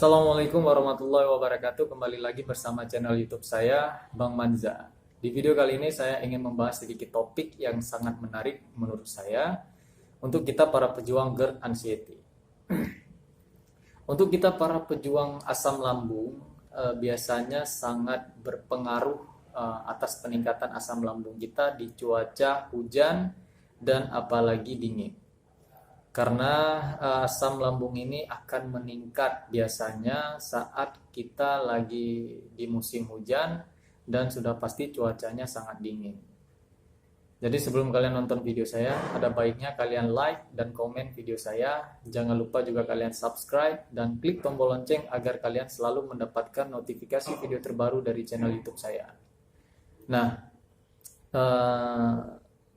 Assalamualaikum warahmatullahi wabarakatuh. Kembali lagi bersama channel YouTube saya, Bang Manza. Di video kali ini saya ingin membahas sedikit topik yang sangat menarik menurut saya untuk kita para pejuang GERD anxiety. Untuk kita para pejuang asam lambung, biasanya sangat berpengaruh atas peningkatan asam lambung kita di cuaca hujan dan apalagi dingin. Karena asam lambung ini akan meningkat biasanya saat kita lagi di musim hujan dan sudah pasti cuacanya sangat dingin. Jadi sebelum kalian nonton video saya, ada baiknya kalian like dan komen video saya. Jangan lupa juga kalian subscribe dan klik tombol lonceng agar kalian selalu mendapatkan notifikasi video terbaru dari channel YouTube saya. Nah,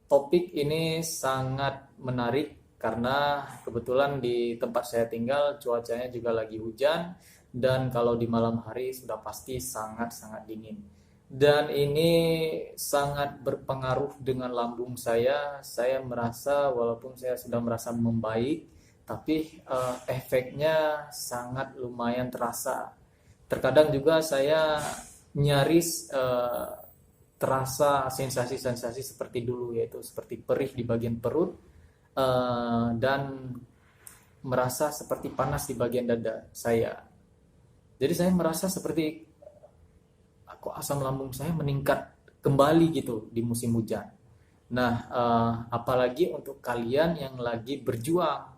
topik ini sangat menarik karena kebetulan di tempat saya tinggal cuacanya juga lagi hujan dan kalau di malam hari sudah pasti sangat-sangat dingin. Dan ini sangat berpengaruh dengan lambung saya. Saya merasa walaupun saya sudah merasa membaik, tapi efeknya sangat lumayan terasa. Terkadang juga saya nyaris terasa sensasi-sensasi seperti dulu, yaitu seperti perih di bagian perut dan merasa seperti panas di bagian dada saya. Jadi saya merasa seperti kok asam lambung saya meningkat kembali gitu di musim hujan. Nah, apalagi untuk kalian yang lagi berjuang,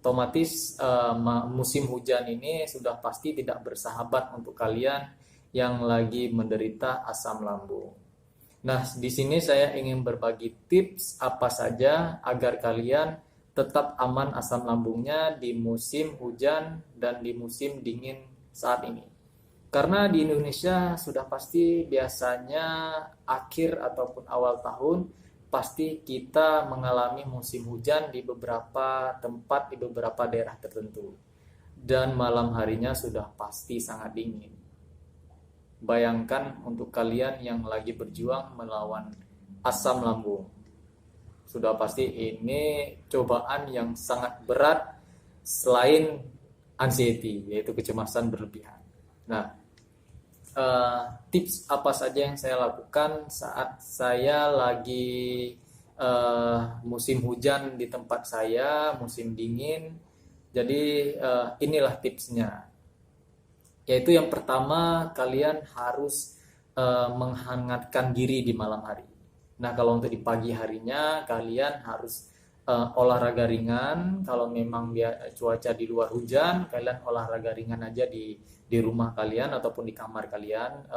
otomatis musim hujan ini sudah pasti tidak bersahabat untuk kalian yang lagi menderita asam lambung. Nah, di sini saya ingin berbagi tips apa saja agar kalian tetap aman asam lambungnya di musim hujan dan di musim dingin saat ini. Karena di Indonesia sudah pasti biasanya akhir ataupun awal tahun pasti kita mengalami musim hujan di beberapa tempat, di beberapa daerah tertentu. Dan malam harinya sudah pasti sangat dingin. Bayangkan untuk kalian yang lagi berjuang melawan asam lambung. Sudah pasti ini cobaan yang sangat berat selain anxiety, yaitu kecemasan berlebihan. Nah, tips apa saja yang saya lakukan saat saya lagi musim hujan di tempat saya, musim dingin. Jadi inilah tipsnya. Yaitu yang pertama, kalian harus menghangatkan diri di malam hari. Nah, kalau untuk di pagi harinya kalian harus olahraga ringan. Kalau memang cuaca di luar hujan, kalian olahraga ringan aja di rumah kalian ataupun di kamar kalian.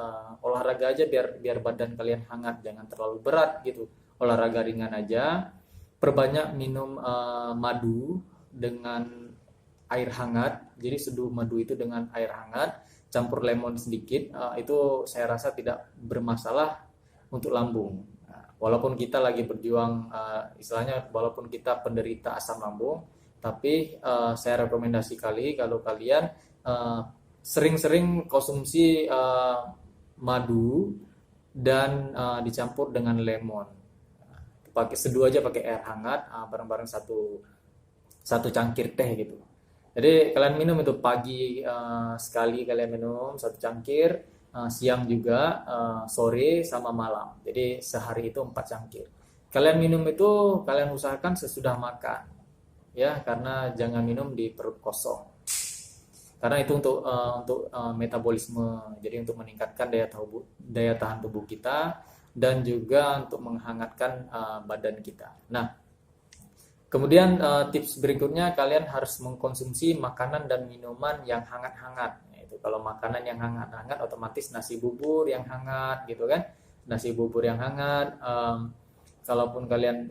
Olahraga aja biar badan kalian hangat, jangan terlalu berat gitu. Olahraga ringan aja. Perbanyak minum madu dengan air hangat. Jadi seduh madu itu dengan air hangat, campur lemon sedikit. Itu saya rasa tidak bermasalah untuk lambung. Walaupun kita lagi berjuang, istilahnya walaupun kita penderita asam lambung, tapi saya rekomendasi kalau kalian sering-sering konsumsi madu dan dicampur dengan lemon. Pakai seduh aja, pakai air hangat, bareng-bareng satu cangkir teh gitu. Jadi kalian minum itu pagi sekali kalian minum satu cangkir. Siang juga, sore sama malam. Jadi sehari itu 4 cangkir. Kalian minum itu kalian usahakan sesudah makan, ya, karena jangan minum di perut kosong. Karena itu untuk metabolisme. Jadi untuk meningkatkan daya tahan tubuh kita dan juga untuk menghangatkan badan kita. Nah, kemudian tips berikutnya, kalian harus mengkonsumsi makanan dan minuman yang hangat-hangat. Kalau makanan yang hangat-hangat otomatis nasi bubur yang hangat gitu kan, nasi bubur yang hangat. Kalaupun kalian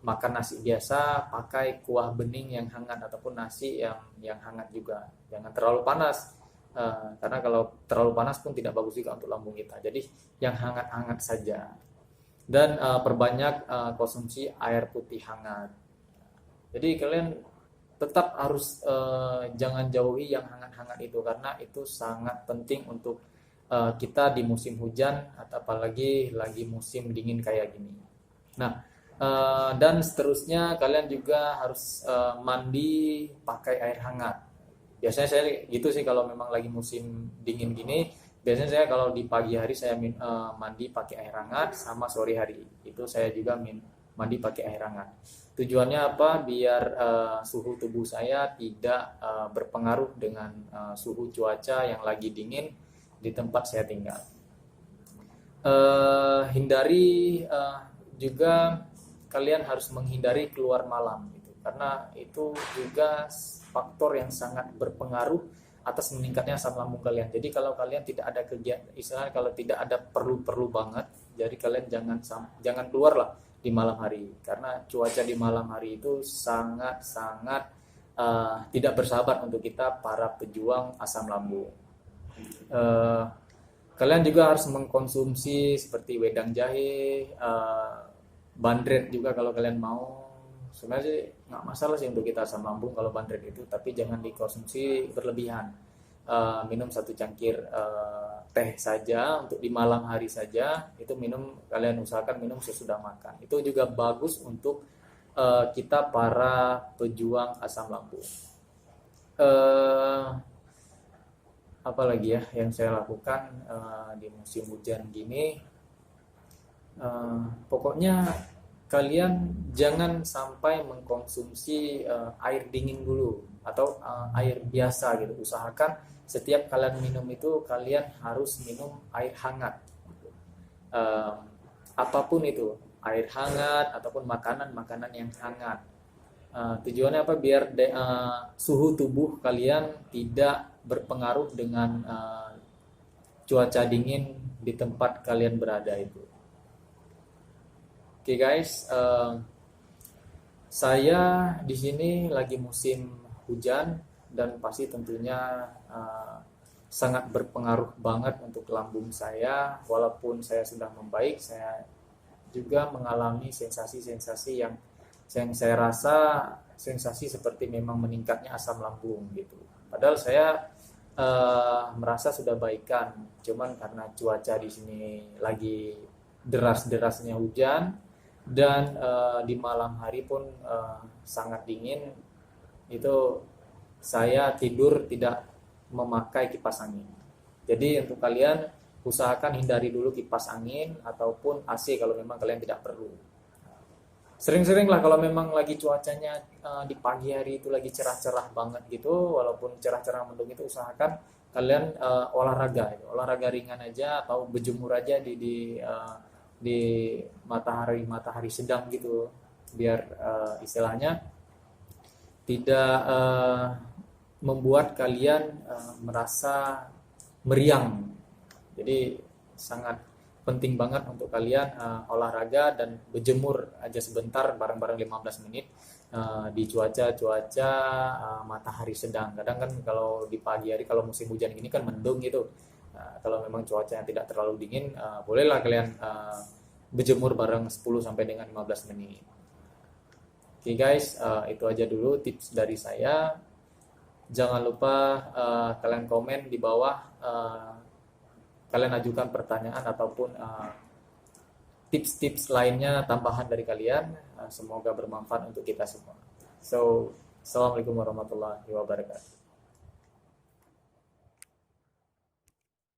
makan nasi biasa, pakai kuah bening yang hangat ataupun nasi yang hangat juga, jangan terlalu panas, karena kalau terlalu panas pun tidak bagus juga untuk lambung kita. Jadi yang hangat-hangat saja, dan perbanyak konsumsi air putih hangat. Jadi kalian tetap harus jangan jauhi yang hangat-hangat itu, karena itu sangat penting untuk kita di musim hujan atau apalagi lagi musim dingin kayak gini. Nah, dan seterusnya kalian juga harus mandi pakai air hangat. Biasanya saya gitu sih kalau memang lagi musim dingin gini. Biasanya saya kalau di pagi hari saya mandi pakai air hangat, sama sore hari itu saya juga mandi pakai air hangat. Tujuannya apa? Biar suhu tubuh saya tidak berpengaruh dengan suhu cuaca yang lagi dingin di tempat saya tinggal. Hindari juga kalian harus menghindari keluar malam gitu, karena itu juga faktor yang sangat berpengaruh atas meningkatnya asam lambung kalian. Jadi kalau kalian tidak ada kegiatan, istilahnya kalau tidak ada perlu-perlu banget, jadi kalian jangan keluar lah di malam hari, karena cuaca di malam hari itu sangat-sangat tidak bersahabat untuk kita para pejuang asam lambung. Kalian juga harus mengkonsumsi seperti wedang jahe, bandrek juga kalau kalian mau. Sebenarnya sih nggak masalah sih untuk kita asam lambung kalau bandrek itu, tapi jangan dikonsumsi berlebihan. Minum satu cangkir teh saja untuk di malam hari saja, itu kalian usahakan minum sesudah makan. Itu juga bagus untuk kita para pejuang asam lambung. Apalagi ya yang saya lakukan di musim hujan gini, pokoknya kalian jangan sampai mengkonsumsi air dingin dulu atau air biasa gitu. Usahakan setiap kalian minum itu kalian harus minum air hangat, apapun itu, air hangat ataupun makanan yang hangat. Tujuannya apa? Biar suhu tubuh kalian tidak berpengaruh dengan cuaca dingin di tempat kalian berada itu. Oke guys, saya di sini lagi musim hujan dan pasti tentunya sangat berpengaruh banget untuk lambung saya. Walaupun saya sudah membaik, saya juga mengalami sensasi-sensasi yang saya rasa sensasi seperti memang meningkatnya asam lambung gitu. Padahal saya merasa sudah baikan, cuman karena cuaca di sini lagi deras-derasnya hujan dan di malam hari pun sangat dingin, itu saya tidur tidak memakai kipas angin. Jadi untuk kalian usahakan hindari dulu kipas angin ataupun AC kalau memang kalian tidak perlu. Sering-sering lah kalau memang lagi cuacanya di pagi hari itu lagi cerah-cerah banget gitu, walaupun cerah-cerah mendung, itu usahakan kalian olahraga ringan aja atau berjemur aja di matahari sedang gitu, biar istilahnya tidak membuat kalian merasa meriang. Jadi sangat penting banget untuk kalian olahraga dan berjemur aja sebentar bareng-bareng 15 menit di cuaca matahari sedang. Kadang kan kalau di pagi hari kalau musim hujan ini kan mendung gitu. Kalau memang cuacanya tidak terlalu dingin, bolehlah kalian berjemur bareng 10 sampai dengan 15 menit. Oke guys, itu aja dulu tips dari saya. Jangan lupa kalian komen di bawah, kalian ajukan pertanyaan ataupun tips-tips lainnya tambahan dari kalian. Semoga bermanfaat untuk kita semua. So, assalamualaikum warahmatullahi wabarakatuh.